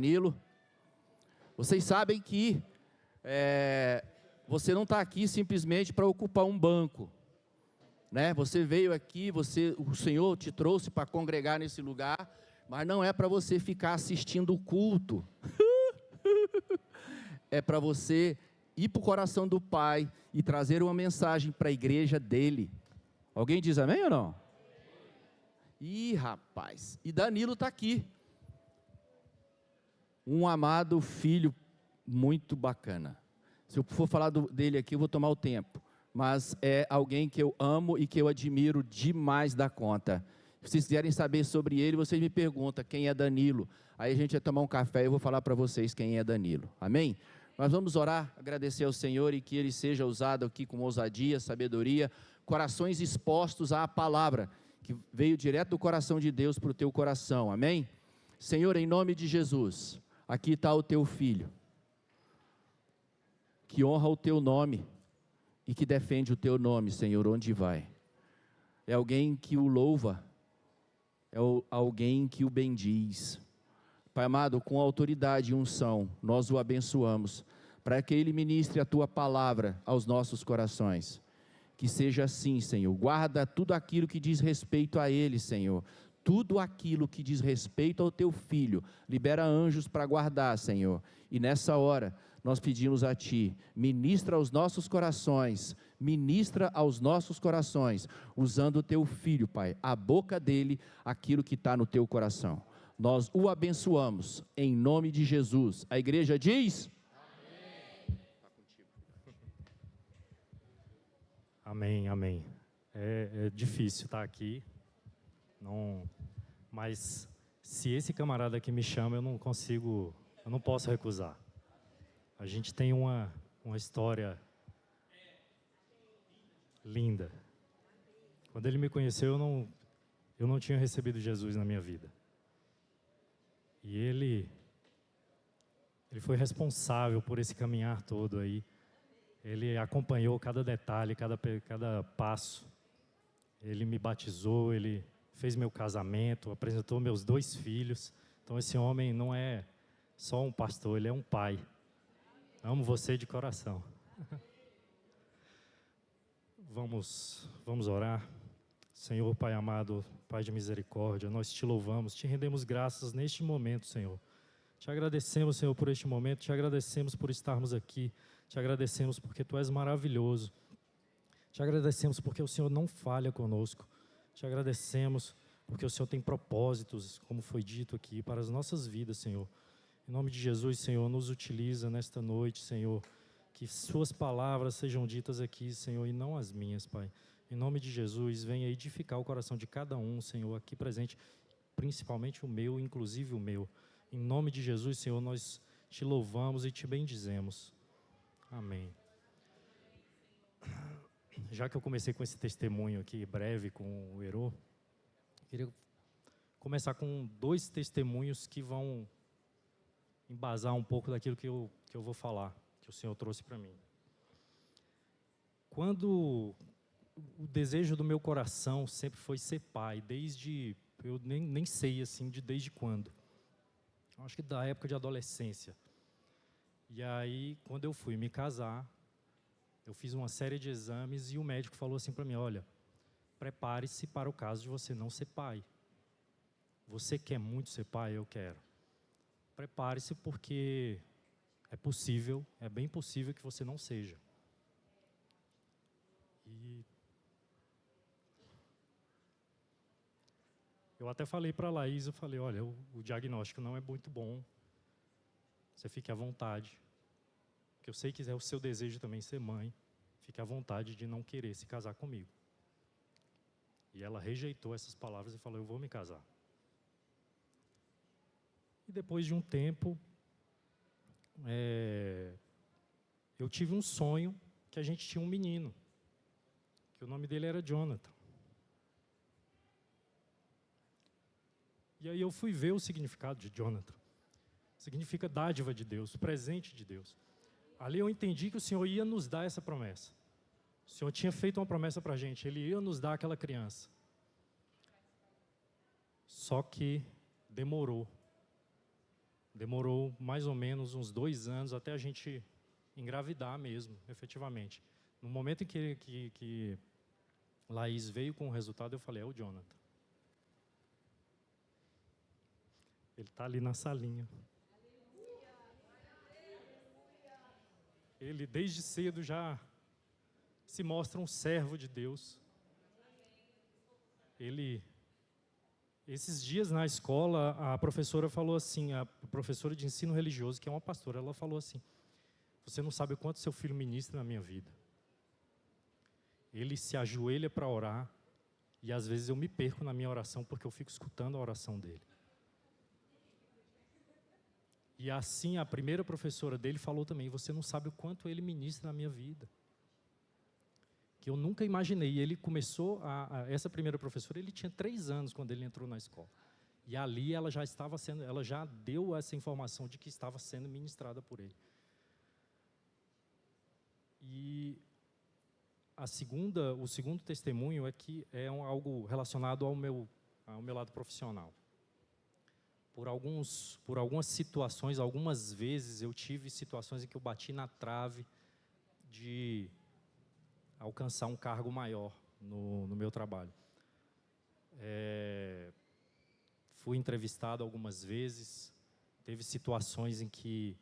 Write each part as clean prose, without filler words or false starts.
Danilo, vocês sabem que você não está aqui simplesmente para ocupar um banco, né? Você veio aqui, o Senhor te trouxe para congregar nesse lugar, mas não é para você ficar assistindo o culto, é para você ir para o coração do Pai e trazer uma mensagem para a igreja dele. Alguém diz amém ou não? Ih, rapaz, e Danilo está aqui, um amado filho muito bacana. Se eu for falar dele aqui, eu vou tomar o tempo, mas é alguém que eu amo e que eu admiro demais da conta. Se vocês quiserem saber sobre ele, vocês me perguntam quem é Danilo, aí a gente vai tomar um café e eu vou falar para vocês quem é Danilo, amém? Nós vamos orar, agradecer ao Senhor e que Ele seja usado aqui com ousadia, sabedoria, corações expostos à palavra, que veio direto do coração de Deus para o teu coração, amém? Senhor, em nome de Jesus, aqui está o teu filho, que honra o teu nome e que defende o teu nome, Senhor, onde vai. É alguém que o louva, é alguém que o bendiz. Pai amado, com autoridade e unção, nós o abençoamos, para que Ele ministre a Tua palavra aos nossos corações. Que seja assim, Senhor. Guarda tudo aquilo que diz respeito a Ele, Senhor. Tudo aquilo que diz respeito ao Teu Filho. Libera anjos para guardar, Senhor. E nessa hora, nós pedimos a Ti, ministra aos nossos corações, usando o Teu Filho, Pai, a boca dele, aquilo que está no Teu coração. Nós o abençoamos, em nome de Jesus. A igreja diz... Amém, amém. É difícil estar aqui, mas se esse camarada aqui me chama, eu não posso recusar. A gente tem uma história linda. Quando ele me conheceu, eu não tinha recebido Jesus na minha vida. E ele foi responsável por esse caminhar todo aí. Ele acompanhou cada detalhe, cada passo. Ele me batizou, ele fez meu casamento, apresentou meus 2 filhos. Então esse homem não é só um pastor, ele é um pai. Amo você de coração. Vamos orar. Senhor, Pai amado, Pai de misericórdia, nós te louvamos, te rendemos graças neste momento, Senhor. Te agradecemos, Senhor, por este momento, te agradecemos por estarmos aqui, te agradecemos porque Tu és maravilhoso, te agradecemos porque o Senhor não falha conosco, te agradecemos porque o Senhor tem propósitos, como foi dito aqui, para as nossas vidas, Senhor. Em nome de Jesus, Senhor, nos utiliza nesta noite, Senhor, que Suas palavras sejam ditas aqui, Senhor, e não as minhas, Pai. Em nome de Jesus, venha edificar o coração de cada um, Senhor, aqui presente, principalmente o meu, inclusive o meu. Em nome de Jesus, Senhor, nós Te louvamos e Te bendizemos. Amém. Já que eu comecei com esse testemunho aqui, breve, com o Herô, queria começar com 2 testemunhos que vão embasar um pouco daquilo que eu vou falar, que o Senhor trouxe para mim. Quando o desejo do meu coração sempre foi ser pai, eu nem sei assim, desde quando. Acho que da época de adolescência. E aí, quando eu fui me casar, eu fiz uma série de exames e o médico falou assim para mim, olha, prepare-se para o caso de você não ser pai. Você quer muito ser pai? Eu quero. Prepare-se porque é bem possível que você não seja. E eu até falei para a Laís, olha, o diagnóstico não é muito bom, você fique à vontade, porque eu sei que é o seu desejo também ser mãe, fique à vontade de não querer se casar comigo. E ela rejeitou essas palavras e falou, eu vou me casar. E depois de um tempo, eu tive um sonho que a gente tinha um menino, que o nome dele era Jonathan. E aí eu fui ver o significado de Jonathan. Significa dádiva de Deus, presente de Deus. Ali eu entendi que o Senhor ia nos dar essa promessa. O Senhor tinha feito uma promessa para a gente, Ele ia nos dar aquela criança. Só que demorou Demorou mais ou menos uns 2 anos até a gente engravidar mesmo, efetivamente. No momento em que Laís veio com o resultado, eu falei, é o Jonathan. Ele está ali na salinha. Ele, desde cedo, já se mostra um servo de Deus. Esses dias na escola, a professora falou assim, a professora de ensino religioso, que é uma pastora, ela falou assim, você não sabe o quanto seu filho ministra na minha vida. Ele se ajoelha para orar e às vezes eu me perco na minha oração porque eu fico escutando a oração dele. E assim, a primeira professora dele falou também, você não sabe o quanto ele ministra na minha vida. Que eu nunca imaginei. E ele começou, essa primeira professora, ele tinha 3 anos quando ele entrou na escola. E ali ela já deu essa informação de que estava sendo ministrada por ele. E o segundo testemunho é que é algo relacionado ao meu lado profissional. Por algumas situações, algumas vezes eu tive situações em que eu bati na trave de alcançar um cargo maior no meu trabalho. Fui entrevistado algumas vezes, teve situações em que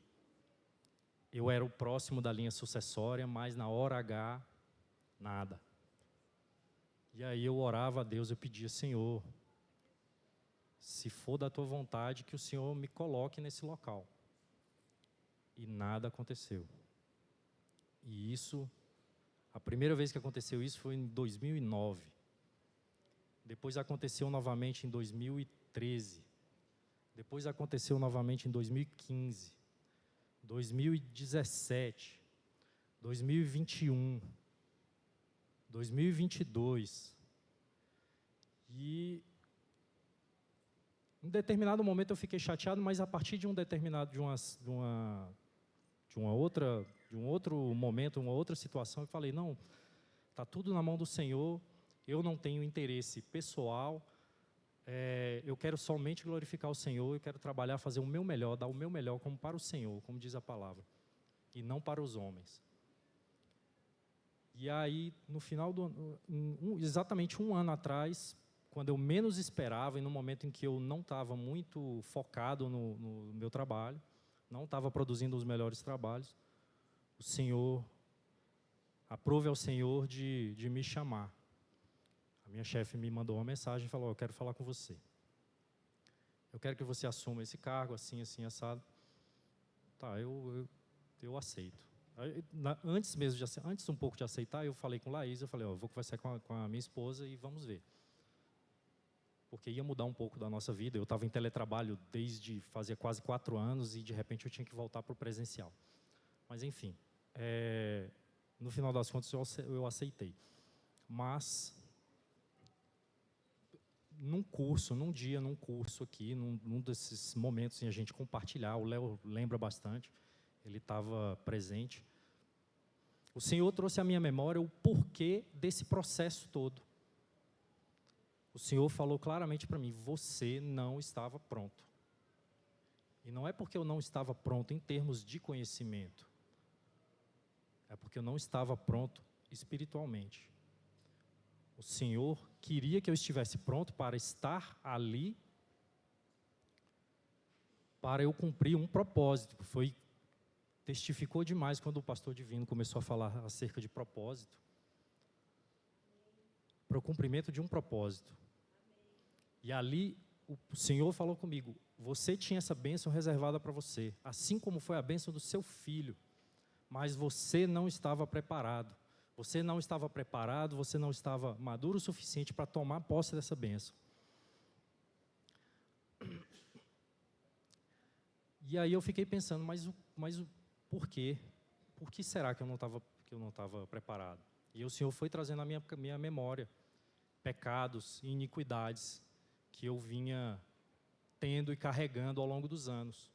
eu era o próximo da linha sucessória, mas na hora H, nada. E aí eu orava a Deus, eu pedia, Senhor, se for da tua vontade, que o Senhor me coloque nesse local. E nada aconteceu. E a primeira vez que aconteceu isso foi em 2009. Depois aconteceu novamente em 2013. Depois aconteceu novamente em 2015. 2017. 2021. 2022. E em determinado momento eu fiquei chateado, mas a partir de um outro momento, uma outra situação, eu falei, não, está tudo na mão do Senhor, eu não tenho interesse pessoal, eu quero somente glorificar o Senhor, eu quero trabalhar, fazer o meu melhor, dar o meu melhor como para o Senhor, como diz a palavra, e não para os homens. E aí, no final exatamente 1 ano atrás, quando eu menos esperava e no momento em que eu não estava muito focado no meu trabalho, não estava produzindo os melhores trabalhos, o Senhor, aprove ao Senhor de me chamar. A minha chefe me mandou uma mensagem e falou, eu quero falar com você. Eu quero que você assuma esse cargo, assim, assim, assado. Tá, eu aceito. Antes um pouco de aceitar, eu falei com Laís, eu falei, eu vou conversar com a minha esposa e vamos ver. Porque ia mudar um pouco da nossa vida. Eu estava em teletrabalho desde fazia quase 4 anos e de repente eu tinha que voltar para o presencial. Mas enfim, no final das contas eu aceitei. Mas num curso aqui, num desses momentos em a gente compartilhar, o Léo lembra bastante, ele estava presente. O Senhor trouxe à minha memória o porquê desse processo todo. O Senhor falou claramente para mim, você não estava pronto. E não é porque eu não estava pronto em termos de conhecimento, é porque eu não estava pronto espiritualmente. O Senhor queria que eu estivesse pronto para estar ali, para eu cumprir um propósito. Testificou demais quando o pastor Divino começou a falar acerca de propósito. Para o cumprimento de um propósito. E ali o Senhor falou comigo, você tinha essa bênção reservada para você, assim como foi a bênção do seu filho, mas você não estava preparado. Você não estava preparado, você não estava maduro o suficiente para tomar posse dessa bênção. E aí eu fiquei pensando, mas o porquê? Por que será que eu não estava preparado? E o Senhor foi trazendo à minha memória pecados e iniquidades que eu vinha tendo e carregando ao longo dos anos.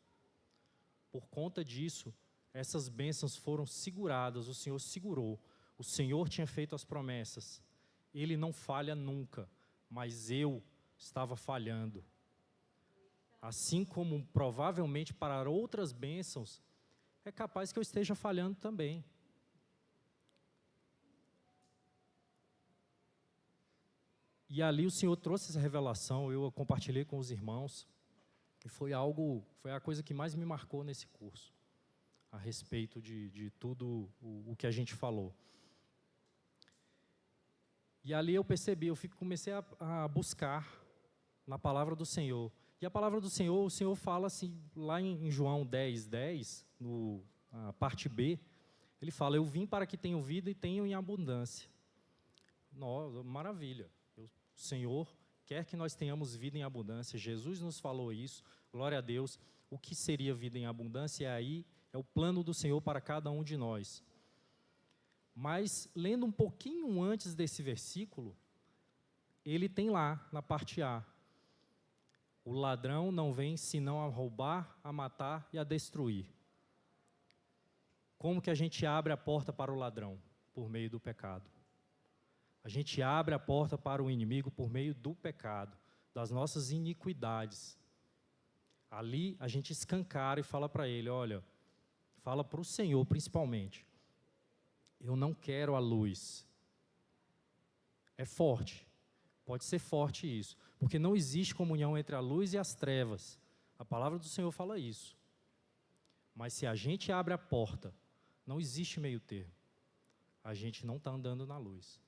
Por conta disso, essas bênçãos foram seguradas, o Senhor segurou. O Senhor tinha feito as promessas. Ele não falha nunca, mas eu estava falhando. assim como provavelmente para outras bênçãos, é capaz que eu esteja falhando também. E ali o Senhor trouxe essa revelação, eu a compartilhei com os irmãos, e foi a coisa que mais me marcou nesse curso, a respeito de tudo o que a gente falou. E ali eu percebi, comecei a buscar na palavra do Senhor. E a palavra do Senhor, o Senhor fala assim, lá em João 10:10, na parte B, ele fala, eu vim para que tenham vida e tenham em abundância. Nossa, maravilha. O Senhor quer que nós tenhamos vida em abundância. Jesus nos falou isso, glória a Deus. O que seria vida em abundância? É o plano do Senhor para cada um de nós. Mas, lendo um pouquinho antes desse versículo, ele tem lá, na parte A, o ladrão não vem senão a roubar, a matar e a destruir. Como que a gente abre a porta para o ladrão? Por meio do pecado. A gente abre a porta para o inimigo por meio do pecado, das nossas iniquidades. Ali a gente escancara e fala para ele, olha, fala para o Senhor principalmente, eu não quero a luz. É forte, pode ser forte isso, porque não existe comunhão entre a luz e as trevas. A palavra do Senhor fala isso. Mas se a gente abre a porta, não existe meio termo. A gente não está andando na luz.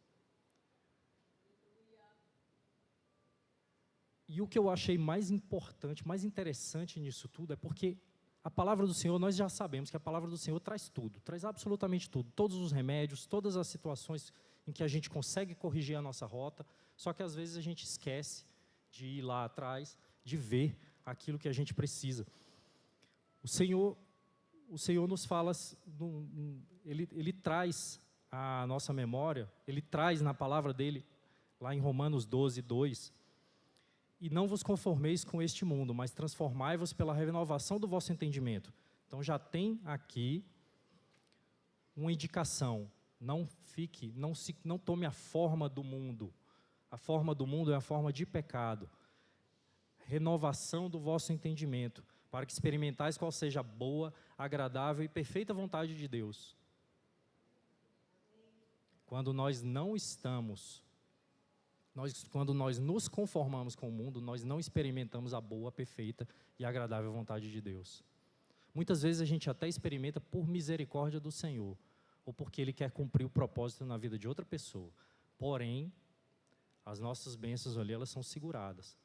E o que eu achei mais importante, mais interessante nisso tudo, é porque a palavra do Senhor, nós já sabemos que a palavra do Senhor traz tudo, traz absolutamente tudo, todos os remédios, todas as situações em que a gente consegue corrigir a nossa rota, só que às vezes a gente esquece de ir lá atrás, de ver aquilo que a gente precisa. O Senhor nos fala, Ele traz à nossa memória, Ele traz na palavra dEle, lá em Romanos 12:2, e não vos conformeis com este mundo, mas transformai-vos pela renovação do vosso entendimento. Então já tem aqui uma indicação, não tome a forma do mundo. A forma do mundo é a forma de pecado. Renovação do vosso entendimento, para que experimentais qual seja a boa, agradável e perfeita vontade de Deus. Quando nós não estamos, quando nós nos conformamos com o mundo, nós não experimentamos a boa, perfeita e agradável vontade de Deus. Muitas vezes a gente até experimenta por misericórdia do Senhor, ou porque Ele quer cumprir o propósito na vida de outra pessoa. Porém, as nossas bênçãos ali, elas são seguradas.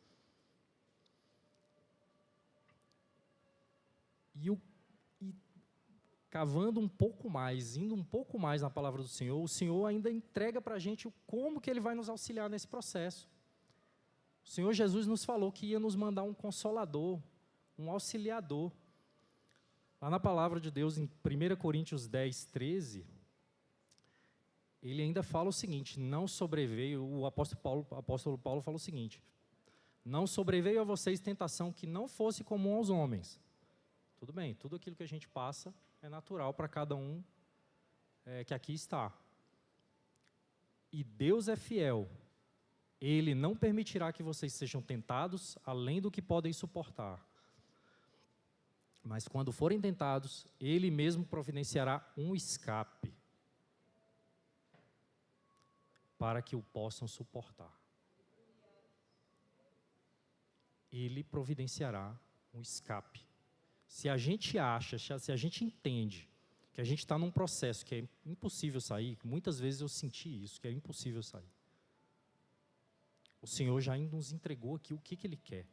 E cavando um pouco mais, indo um pouco mais na palavra do Senhor, o Senhor ainda entrega para a gente como que Ele vai nos auxiliar nesse processo. O Senhor Jesus nos falou que ia nos mandar um consolador, um auxiliador. Lá na palavra de Deus, em 1 Coríntios 10:13, ele ainda fala o seguinte, não sobreveio, o apóstolo Paulo fala o seguinte, não sobreveio a vocês tentação que não fosse comum aos homens. Tudo bem, tudo aquilo que a gente passa é natural para cada um que aqui está. E Deus é fiel. Ele não permitirá que vocês sejam tentados além do que podem suportar. Mas quando forem tentados, Ele mesmo providenciará um escape para que o possam suportar. Ele providenciará um escape. Se a gente acha, se a gente entende que a gente está num processo que é impossível sair, muitas vezes eu senti isso, que é impossível sair. O Senhor já nos entregou aqui o que Ele quer.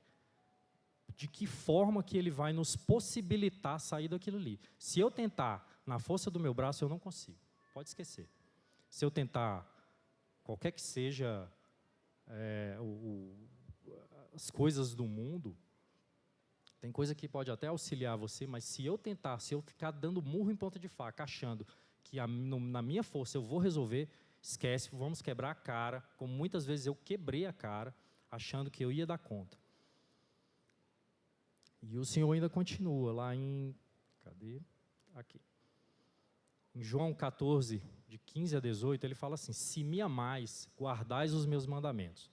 De que forma que Ele vai nos possibilitar sair daquilo ali. Se eu tentar na força do meu braço, eu não consigo. Pode esquecer. Se eu tentar, qualquer que seja as coisas do mundo, tem coisa que pode até auxiliar você, mas se eu ficar dando murro em ponta de faca, achando que na minha força eu vou resolver, esquece, vamos quebrar a cara, como muitas vezes eu quebrei a cara, achando que eu ia dar conta. E o Senhor ainda continua lá em João 14, de 15 a 18, ele fala assim, se me amais, guardais os meus mandamentos.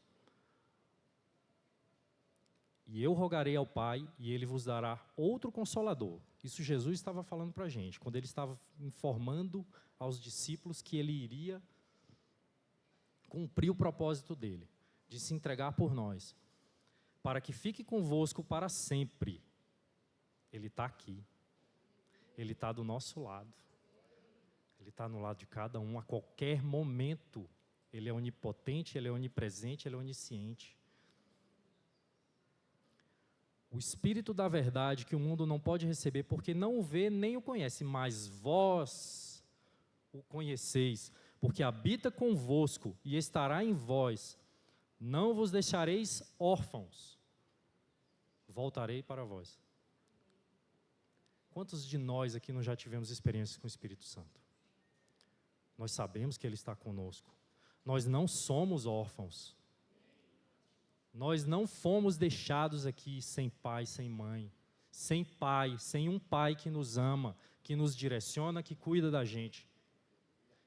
E eu rogarei ao Pai, e Ele vos dará outro Consolador. Isso Jesus estava falando para a gente, quando Ele estava informando aos discípulos que Ele iria cumprir o propósito dEle, de se entregar por nós, para que fique convosco para sempre. Ele está aqui, Ele está do nosso lado, Ele está no lado de cada um, a qualquer momento. Ele é onipotente, Ele é onipresente, Ele é onisciente. O Espírito da verdade que o mundo não pode receber, porque não o vê nem o conhece, mas vós o conheceis, porque habita convosco e estará em vós. Não vos deixareis órfãos, voltarei para vós. Quantos de nós aqui não já tivemos experiências com o Espírito Santo? Nós sabemos que Ele está conosco. Nós não somos órfãos. Nós não fomos deixados aqui sem pai, sem mãe, sem um pai que nos ama, que nos direciona, que cuida da gente,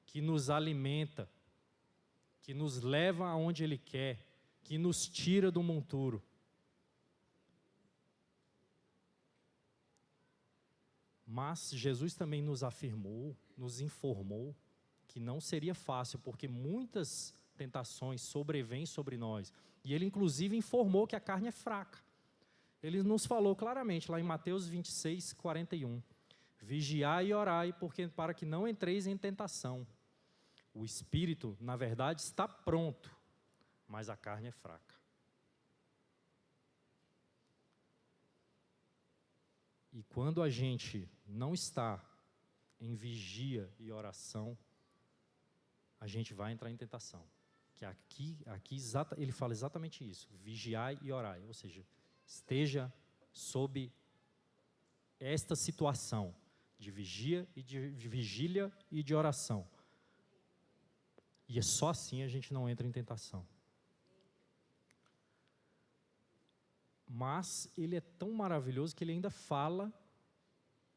que nos alimenta, que nos leva aonde Ele quer, que nos tira do monturo. Mas Jesus também nos afirmou, nos informou que não seria fácil, porque muitas tentações sobrevêm sobre nós. E Ele inclusive informou que a carne é fraca. Ele nos falou claramente lá em Mateus 26, 41. Vigiai e orai, para que não entreis em tentação. O espírito, na verdade, está pronto, mas a carne é fraca. E quando a gente não está em vigia e oração, a gente vai entrar em tentação. Que aqui ele fala exatamente isso, vigiai e orai, ou seja, esteja sob esta situação de vigília e de oração. E é só assim a gente não entra em tentação. Mas ele é tão maravilhoso que ele ainda fala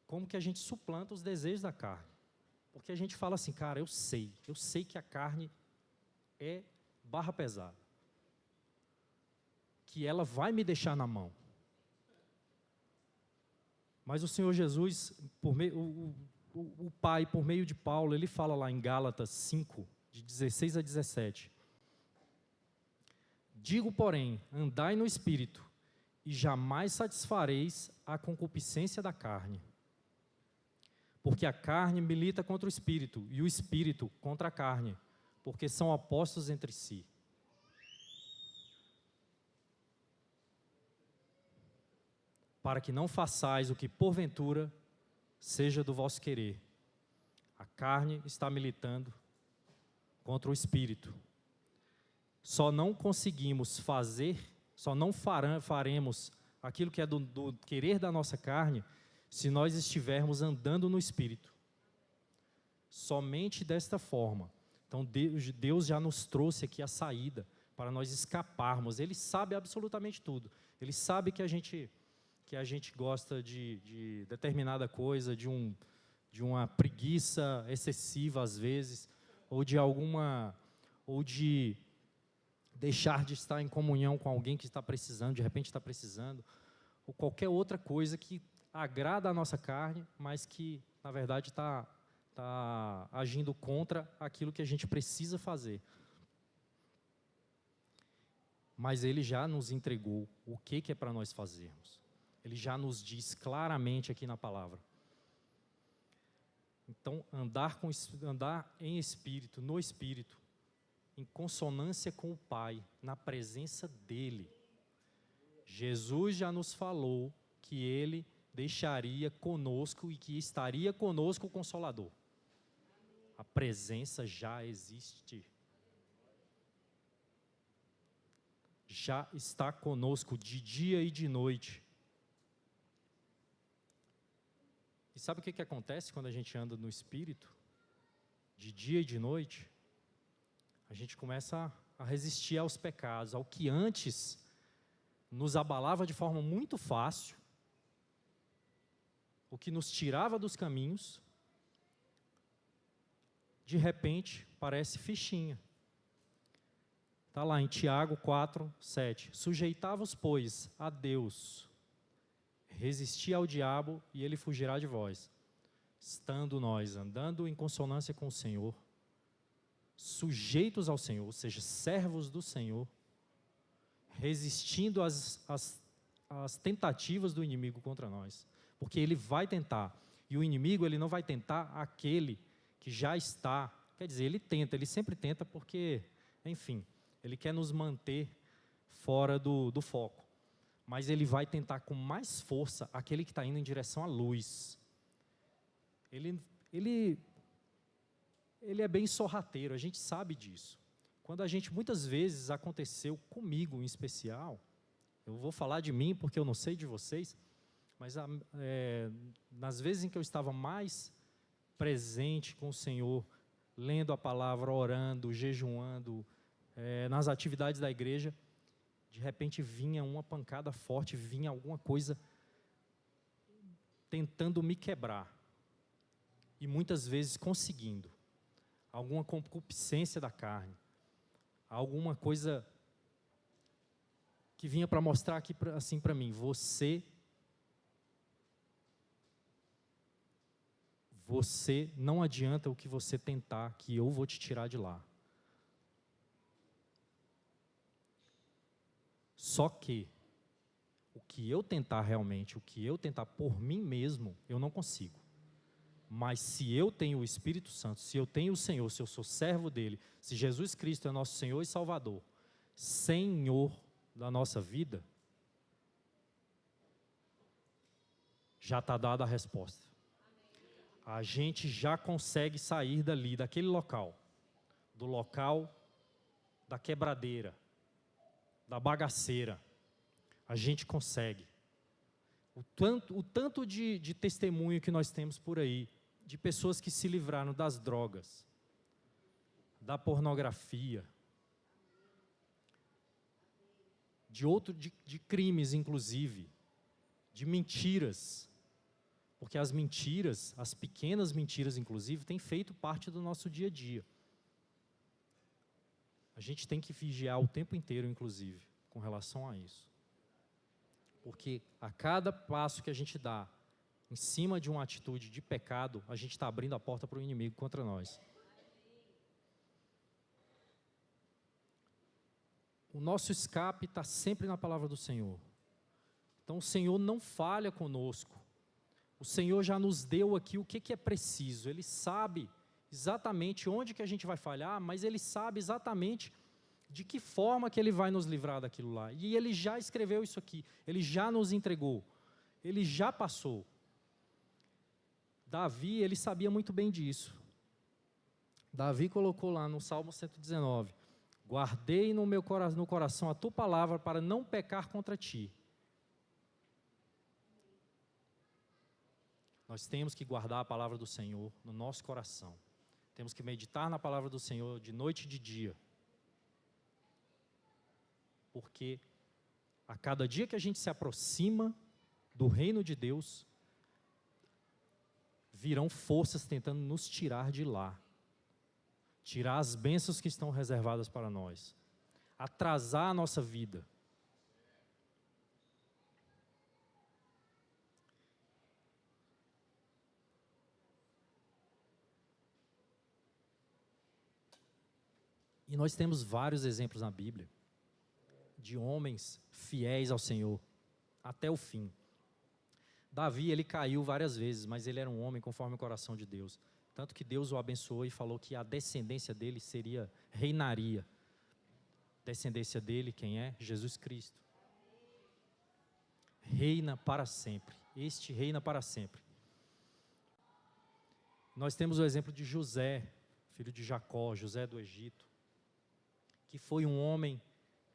como que a gente suplanta os desejos da carne. Porque a gente fala assim, cara, eu sei que a carne é barra pesada, que ela vai me deixar na mão. Mas o Senhor Jesus, o Pai, por meio de Paulo, ele fala lá em Gálatas 5, de 16 a 17. Digo, porém, andai no Espírito, e jamais satisfareis a concupiscência da carne. Porque a carne milita contra o Espírito, e o Espírito contra a carne, porque são opostos entre si. Para que não façais o que porventura seja do vosso querer. A carne está militando contra o Espírito. Só não faremos aquilo que é do querer da nossa carne, se nós estivermos andando no Espírito. Somente desta forma. Então Deus já nos trouxe aqui a saída para nós escaparmos. Ele sabe absolutamente tudo. Ele sabe que a gente gosta de determinada coisa, de uma preguiça excessiva às vezes, ou de deixar de estar em comunhão com alguém que está precisando, de repente está precisando, ou qualquer outra coisa que agrada a nossa carne, mas que na verdade está agindo contra aquilo que a gente precisa fazer. Mas Ele já nos entregou o que é para nós fazermos. Ele já nos diz claramente aqui na palavra. Então, andar em espírito, no espírito, em consonância com o Pai, na presença dEle. Jesus já nos falou que Ele deixaria conosco e que estaria conosco o Consolador. A presença já existe. Já está conosco de dia e de noite. E sabe o que acontece quando a gente anda no Espírito? De dia e de noite, a gente começa a resistir aos pecados, ao que antes nos abalava de forma muito fácil, o que nos tirava dos caminhos, de repente parece fichinha. Está lá em Tiago 4, 7. Sujeitavos, pois, a Deus, resisti ao diabo e ele fugirá de vós. Estando nós andando em consonância com o Senhor, sujeitos ao Senhor, ou seja, servos do Senhor, resistindo às tentativas do inimigo contra nós. Porque ele vai tentar, e o inimigo ele não vai tentar aquele que já está, quer dizer, ele sempre tenta porque, enfim, ele quer nos manter fora do foco. Mas ele vai tentar com mais força aquele que está indo em direção à luz. Ele é bem sorrateiro, a gente sabe disso. Quando a gente, muitas vezes, aconteceu comigo em especial, eu vou falar de mim porque eu não sei de vocês, mas nas vezes em que eu estava mais presente com o Senhor, lendo a palavra, orando, jejuando, nas atividades da igreja, de repente vinha uma pancada forte, vinha alguma coisa tentando me quebrar. E muitas vezes conseguindo. Alguma concupiscência da carne. Alguma coisa que vinha para mostrar aqui assim para mim, você não adianta o que você tentar, que eu vou te tirar de lá. Só que o que eu tentar realmente, o que eu tentar por mim mesmo, eu não consigo. Mas se eu tenho o Espírito Santo, se eu tenho o Senhor, se eu sou servo dele, se Jesus Cristo é nosso Senhor e Salvador, Senhor da nossa vida, já está dada a resposta. A gente já consegue sair dali, daquele local, do local da quebradeira, da bagaceira. A gente consegue. O tanto de testemunho que nós temos por aí, de pessoas que se livraram das drogas, da pornografia, de crimes, inclusive, de mentiras, porque as mentiras, as pequenas mentiras, inclusive, têm feito parte do nosso dia a dia. A gente tem que vigiar o tempo inteiro, inclusive, com relação a isso. Porque a cada passo que a gente dá em cima de uma atitude de pecado, a gente está abrindo a porta para o inimigo contra nós. O nosso escape está sempre na palavra do Senhor. Então o Senhor não falha conosco. O Senhor já nos deu aqui o que é preciso. Ele sabe exatamente onde que a gente vai falhar, mas Ele sabe exatamente de que forma que Ele vai nos livrar daquilo lá. E Ele já escreveu isso aqui. Ele já nos entregou. Ele já passou. Davi, ele sabia muito bem disso. Davi colocou lá no Salmo 119, guardei no coração a tua palavra para não pecar contra ti. Nós temos que guardar a palavra do Senhor no nosso coração. Temos que meditar na palavra do Senhor de noite e de dia. Porque a cada dia que a gente se aproxima do reino de Deus, virão forças tentando nos tirar de lá. Tirar as bênçãos que estão reservadas para nós. Atrasar a nossa vida. E nós temos vários exemplos na Bíblia de homens fiéis ao Senhor até o fim. Davi, ele caiu várias vezes, mas ele era um homem conforme o coração de Deus. Tanto que Deus o abençoou e falou que a descendência dele reinaria. Descendência dele, quem é? Jesus Cristo. Reina para sempre. Este reina para sempre. Nós temos o exemplo de José, filho de Jacó, José do Egito, que foi um homem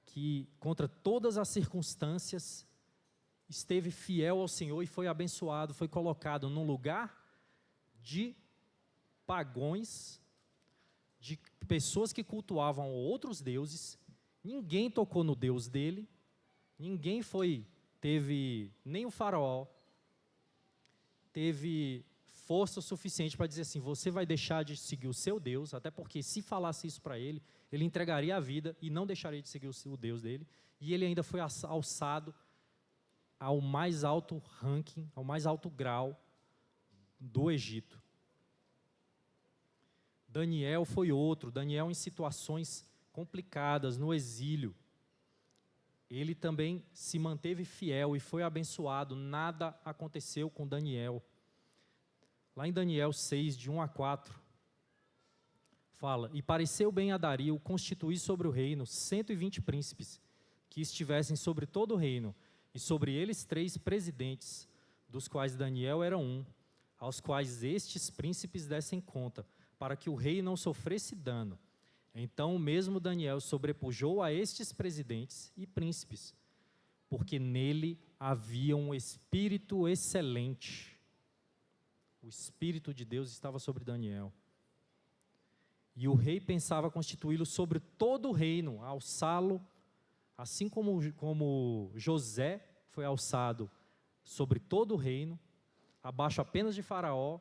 que, contra todas as circunstâncias, esteve fiel ao Senhor e foi abençoado, foi colocado num lugar de pagões, de pessoas que cultuavam outros deuses. Ninguém tocou no Deus dele, nem o faraó teve força o suficiente para dizer assim, você vai deixar de seguir o seu Deus, até porque se falasse isso para ele, ele entregaria a vida e não deixaria de seguir o Deus dele, e ele ainda foi alçado ao mais alto ranking, ao mais alto grau do Egito. Daniel foi outro, Daniel em situações complicadas, no exílio, ele também se manteve fiel e foi abençoado, nada aconteceu com Daniel. Lá em Daniel 6, de 1 a 4, fala, e pareceu bem a Dario constituir sobre o reino 120 príncipes, que estivessem sobre todo o reino, e sobre eles 3 presidentes, dos quais Daniel era um, aos quais estes príncipes dessem conta, para que o rei não sofresse dano. Então o mesmo Daniel sobrepujou a estes presidentes e príncipes, porque nele havia um espírito excelente. O Espírito de Deus estava sobre Daniel. E o rei pensava constituí-lo sobre todo o reino, alçá-lo, assim como José foi alçado sobre todo o reino, abaixo apenas de Faraó,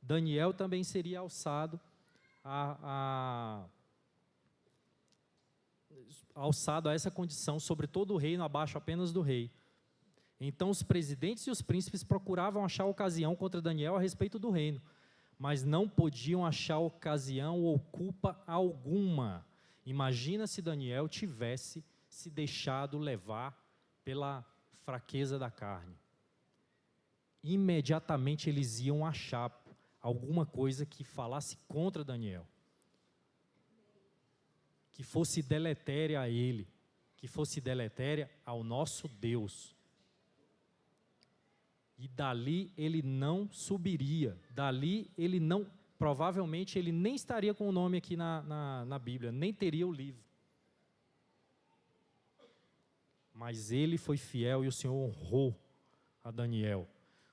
Daniel também seria alçado alçado a essa condição sobre todo o reino, abaixo apenas do rei. Então os presidentes e os príncipes procuravam achar ocasião contra Daniel a respeito do reino, mas não podiam achar ocasião ou culpa alguma. Imagina se Daniel tivesse se deixado levar pela fraqueza da carne. Imediatamente eles iam achar alguma coisa que falasse contra Daniel, que fosse deletéria a ele, que fosse deletéria ao nosso Deus. E dali ele não subiria, dali ele não, provavelmente ele nem estaria com o nome aqui na Bíblia, nem teria o livro. Mas ele foi fiel e o Senhor honrou a Daniel.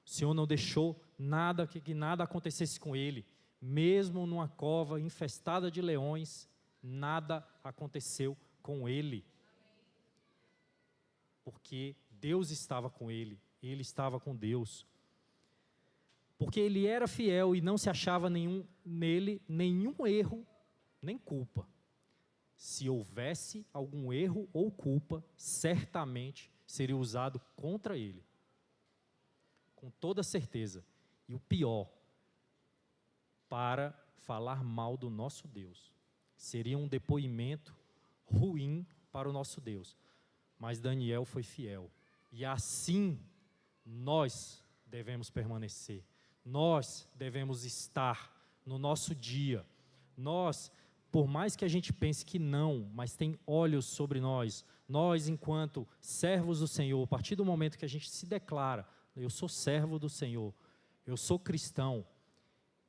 O Senhor não deixou nada, que nada acontecesse com ele, mesmo numa cova infestada de leões, nada aconteceu com ele, porque Deus estava com ele, ele estava com Deus, porque ele era fiel e não se achava nele nenhum erro, nem culpa. Se houvesse algum erro ou culpa, certamente seria usado contra ele, com toda certeza, e o pior, para falar mal do nosso Deus. Seria um depoimento ruim para o nosso Deus. Mas Daniel foi fiel. E assim nós devemos permanecer. Nós devemos estar no nosso dia. Nós, por mais que a gente pense que não, mas tem olhos sobre nós. Nós, enquanto servos do Senhor, a partir do momento que a gente se declara, eu sou servo do Senhor, eu sou cristão,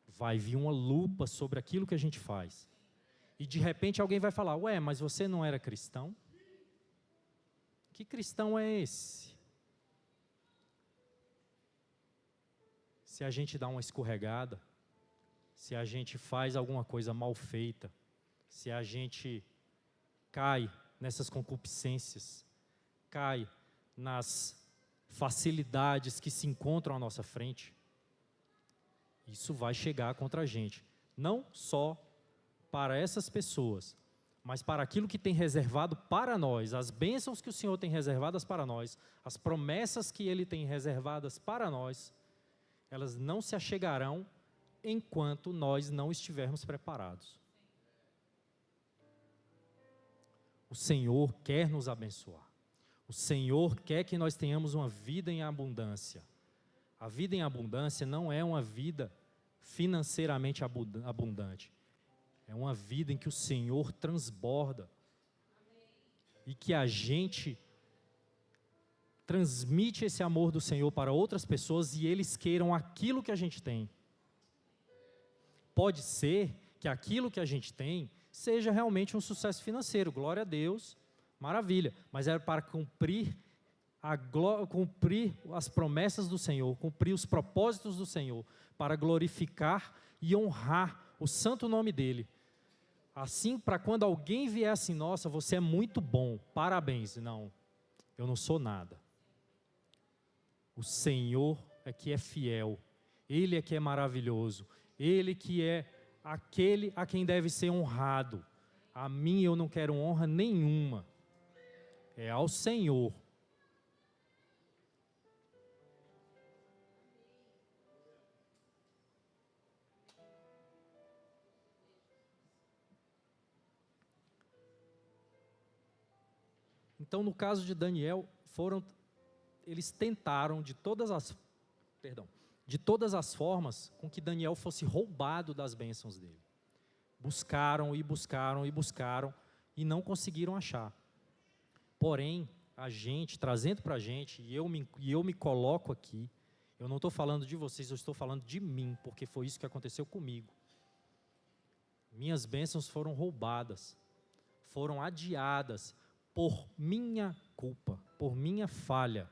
vai vir uma lupa sobre aquilo que a gente faz. E de repente alguém vai falar, ué, mas você não era cristão? Que cristão é esse? Se a gente dá uma escorregada, se a gente faz alguma coisa mal feita, se a gente cai nessas concupiscências, cai nas facilidades que se encontram à nossa frente, isso vai chegar contra a gente. Não só para essas pessoas, mas para aquilo que tem reservado para nós, as bênçãos que o Senhor tem reservadas para nós, as promessas que Ele tem reservadas para nós, elas não se achegarão enquanto nós não estivermos preparados. O Senhor quer nos abençoar. O Senhor quer que nós tenhamos uma vida em abundância. A vida em abundância não é uma vida financeiramente abundante. É uma vida em que o Senhor transborda. E que a gente transmite esse amor do Senhor para outras pessoas e eles queiram aquilo que a gente tem. Pode ser que aquilo que a gente tem seja realmente um sucesso financeiro, glória a Deus, maravilha, mas era para cumprir as promessas do Senhor, cumprir os propósitos do Senhor, para glorificar e honrar o santo nome dEle. Assim, para quando alguém vier assim, nossa, você é muito bom, parabéns. Não, eu não sou nada. O Senhor é que é fiel Ele é que é maravilhoso. Ele que é aquele a quem deve ser honrado. A mim eu não quero honra nenhuma. É ao Senhor. Então, no caso de Daniel, eles tentaram de todas as formas com que Daniel fosse roubado das bênçãos dele. Buscaram e buscaram e buscaram e não conseguiram achar. Porém, a gente, trazendo para a gente, e eu me coloco aqui, eu não estou falando de vocês, eu estou falando de mim, porque foi isso que aconteceu comigo. Minhas bênçãos foram roubadas, foram adiadas por minha culpa, por minha falha.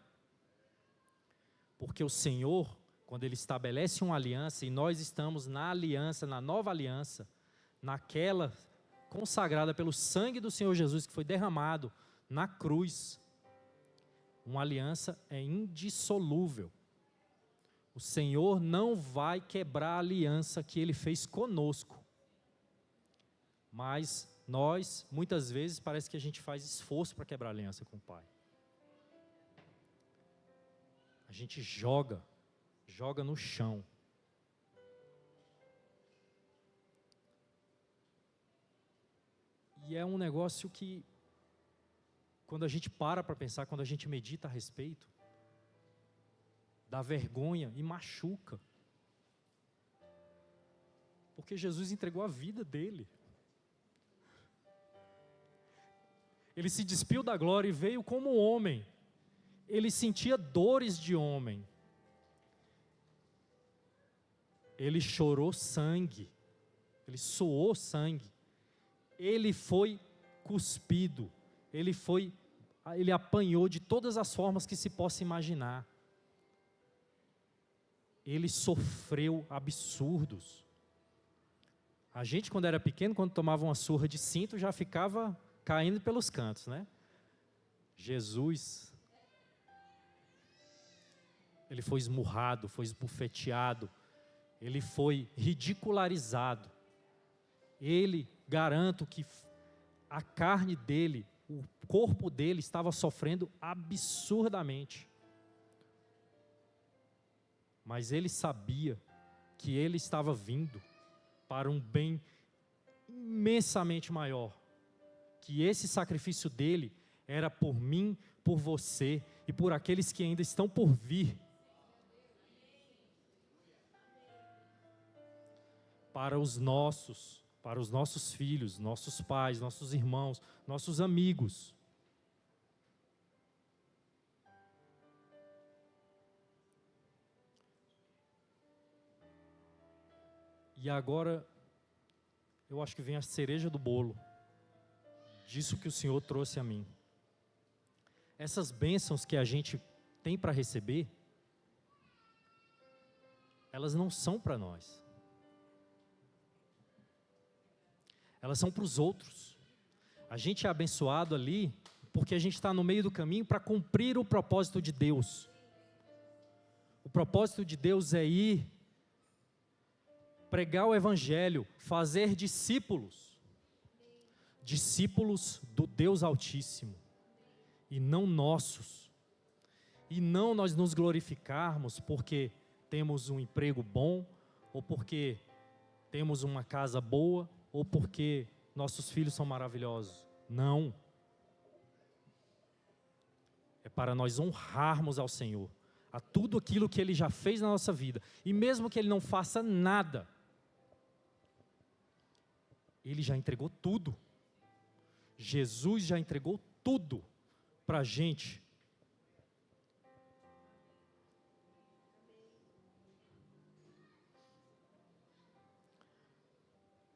Porque o Senhor, quando Ele estabelece uma aliança, e nós estamos na aliança, na nova aliança, naquela consagrada pelo sangue do Senhor Jesus, que foi derramado na cruz, uma aliança é indissolúvel. O Senhor não vai quebrar a aliança que Ele fez conosco. Mas nós, muitas vezes, parece que a gente faz esforço para quebrar a aliança com o Pai. A gente joga no chão. E é um negócio que, quando a gente para pensar, quando a gente medita a respeito, dá vergonha e machuca. Porque Jesus entregou a vida dele. Ele se despiu da glória e veio como homem. Ele sentia dores de homem. Ele chorou sangue. Ele suou sangue. Ele foi cuspido. Ele apanhou de todas as formas que se possa imaginar. Ele sofreu absurdos. A gente, quando era pequeno, quando tomava uma surra de cinto, já ficava caindo pelos cantos, né? Jesus, ele foi esmurrado, foi esbofeteado, ele foi ridicularizado. Ele, garanto que a carne dele, o corpo dele estava sofrendo absurdamente. Mas ele sabia que ele estava vindo para um bem imensamente maior. Que esse sacrifício dele era por mim, por você e por aqueles que ainda estão por vir. Para os nossos filhos, nossos pais, nossos irmãos, nossos amigos. E agora, eu acho que vem a cereja do bolo, disso que o Senhor trouxe a mim. Essas bênçãos que a gente tem para receber, elas não são para nós. Elas são para os outros. A gente é abençoado ali, porque a gente está no meio do caminho para cumprir o propósito de Deus. O propósito de Deus é ir pregar o Evangelho, fazer discípulos do Deus Altíssimo, e não nossos, e não nós nos glorificarmos porque temos um emprego bom, ou porque temos uma casa boa, ou porque nossos filhos são maravilhosos. Não. É para nós honrarmos ao Senhor, a tudo aquilo que Ele já fez na nossa vida, e mesmo que Ele não faça nada, Ele já entregou tudo. Jesus já entregou tudo para a gente.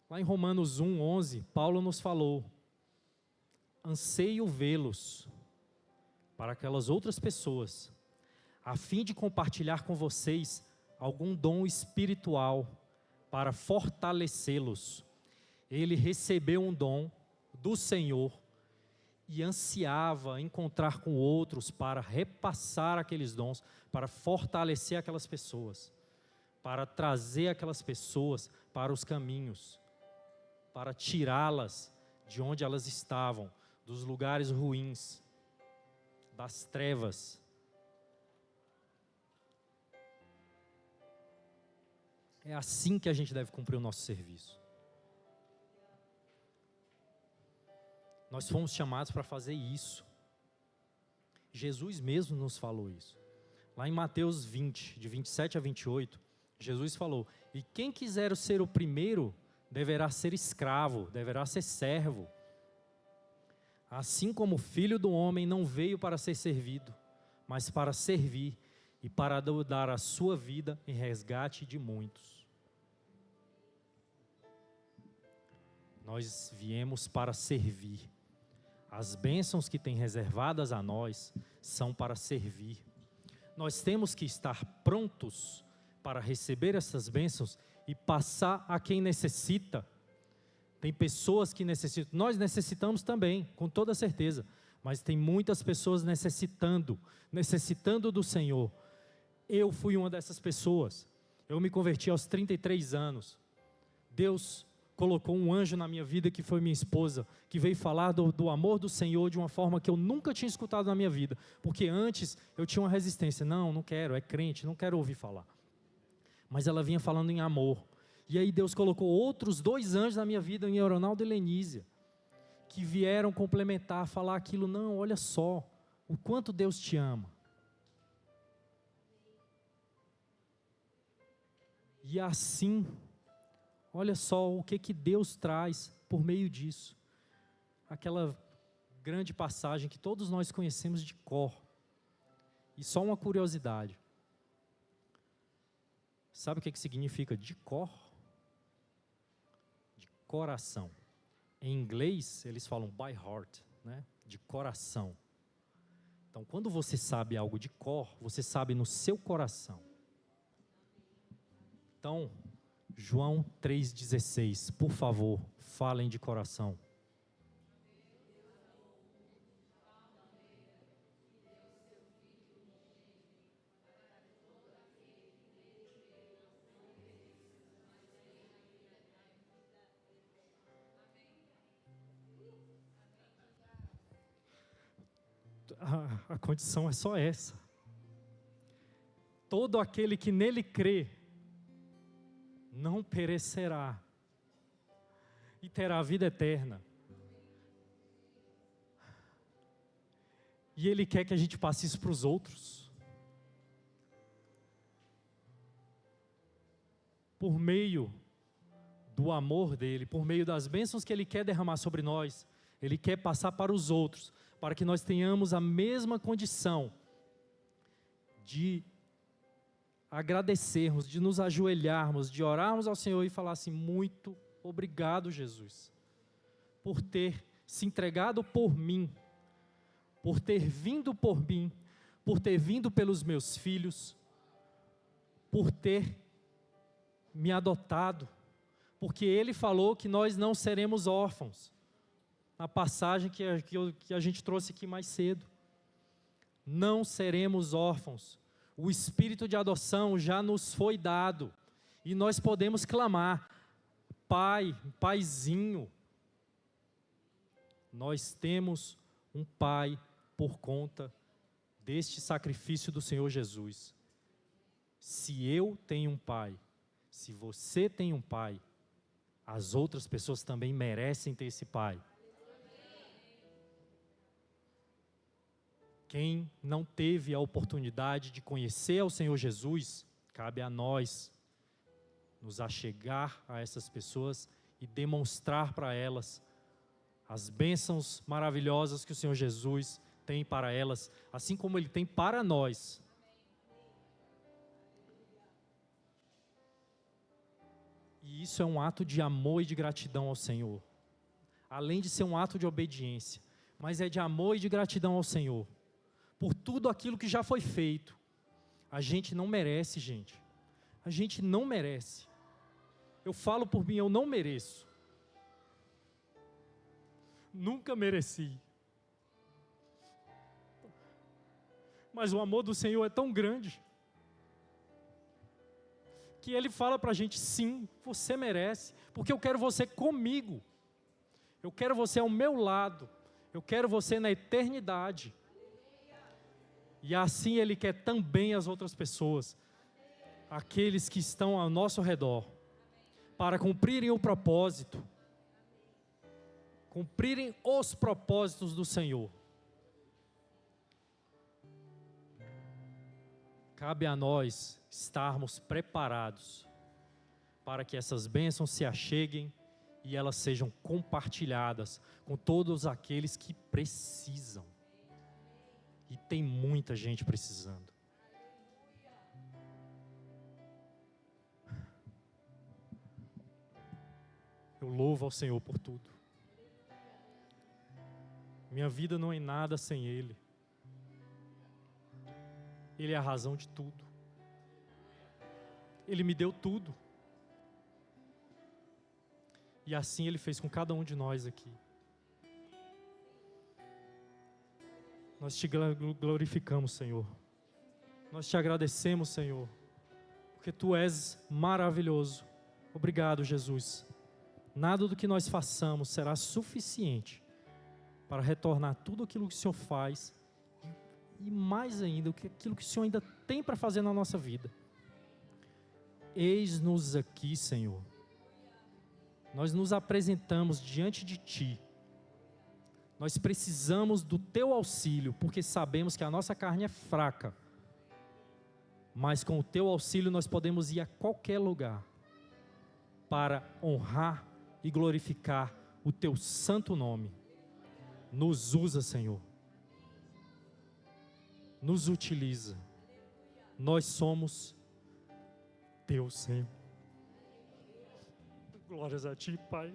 Lá em Romanos 1:11, Paulo nos falou: anseio vê-los para aquelas outras pessoas, a fim de compartilhar com vocês algum dom espiritual para fortalecê-los. Ele recebeu um dom do Senhor e ansiava encontrar com outros para repassar aqueles dons, para fortalecer aquelas pessoas, para trazer aquelas pessoas para os caminhos, para tirá-las de onde elas estavam, dos lugares ruins, das trevas. É assim que a gente deve cumprir o nosso serviço. Nós fomos chamados para fazer isso. Jesus mesmo nos falou isso. Lá em Mateus 20, de 27 a 28, Jesus falou: e quem quiser ser o primeiro, deverá ser escravo, deverá ser servo. Assim como o Filho do Homem não veio para ser servido, mas para servir e para dar a sua vida em resgate de muitos. Nós viemos para servir. As bênçãos que tem reservadas a nós são para servir. Nós temos que estar prontos para receber essas bênçãos e passar a quem necessita. Tem pessoas que necessitam, nós necessitamos também, com toda certeza, mas tem muitas pessoas necessitando do Senhor. Eu fui uma dessas pessoas. Eu me converti aos 33 anos. Deus colocou um anjo na minha vida, que foi minha esposa, que veio falar do amor do Senhor de uma forma que eu nunca tinha escutado na minha vida, porque antes eu tinha uma resistência: não quero, é crente, não quero ouvir falar. Mas ela vinha falando em amor, e aí Deus colocou outros 2 anjos na minha vida, em Ronaldo e Lenísia, que vieram complementar, falar aquilo: não, olha só, o quanto Deus te ama. E assim, olha só o que Deus traz por meio disso. Aquela grande passagem que todos nós conhecemos de cor. E só uma curiosidade. Sabe o que significa de cor? De coração. Em inglês, eles falam by heart, né? De coração. Então, quando você sabe algo de cor, você sabe no seu coração. Então, João 3,16, por favor, falem de coração. A condição é só essa. Todo aquele que nele crê não perecerá e terá a vida eterna. E Ele quer que a gente passe isso para os outros. Por meio do amor dEle, por meio das bênçãos que Ele quer derramar sobre nós, Ele quer passar para os outros, para que nós tenhamos a mesma condição de agradecermos, de nos ajoelharmos, de orarmos ao Senhor e falar assim: muito obrigado, Jesus, por ter se entregado por mim, por ter vindo por mim, por ter vindo pelos meus filhos, por ter me adotado, porque Ele falou que nós não seremos órfãos. A passagem que a gente trouxe aqui mais cedo. Não seremos órfãos. O espírito de adoção já nos foi dado. E nós podemos clamar: Pai, Paizinho. Nós temos um Pai por conta deste sacrifício do Senhor Jesus. Se eu tenho um Pai, se você tem um Pai, as outras pessoas também merecem ter esse Pai. Quem não teve a oportunidade de conhecer ao Senhor Jesus, cabe a nós nos achegar a essas pessoas e demonstrar para elas as bênçãos maravilhosas que o Senhor Jesus tem para elas, assim como Ele tem para nós. E isso é um ato de amor e de gratidão ao Senhor. Além de ser um ato de obediência, mas é de amor e de gratidão ao Senhor. Por tudo aquilo que já foi feito. A gente não merece, gente. A gente não merece. Eu falo por mim, eu não mereço. Nunca mereci. Mas o amor do Senhor é tão grande que Ele fala para a gente, sim, você merece, porque eu quero você comigo, eu quero você ao meu lado, eu quero você na eternidade. E assim Ele quer também as outras pessoas, aqueles que estão ao nosso redor, para cumprirem o propósito, cumprirem os propósitos do Senhor. Cabe a nós estarmos preparados para que essas bênçãos se acheguem e elas sejam compartilhadas com todos aqueles que precisam. E tem muita gente precisando. Eu louvo ao Senhor por tudo. Minha vida não é nada sem Ele. Ele é a razão de tudo. Ele me deu tudo. E assim Ele fez com cada um de nós aqui. Nós te glorificamos, Senhor. Nós te agradecemos, Senhor, porque Tu és maravilhoso. Obrigado, Jesus. Nada do que nós façamos será suficiente para retornar tudo aquilo que o Senhor faz e mais ainda, aquilo que o Senhor ainda tem para fazer na nossa vida. Eis-nos aqui, Senhor. Nós nos apresentamos diante de Ti. Nós precisamos do Teu auxílio, porque sabemos que a nossa carne é fraca. Mas com o Teu auxílio nós podemos ir a qualquer lugar para honrar e glorificar o Teu santo nome. Nos usa, Senhor. Nos utiliza. Nós somos Teu, Senhor. Glórias a Ti, Pai.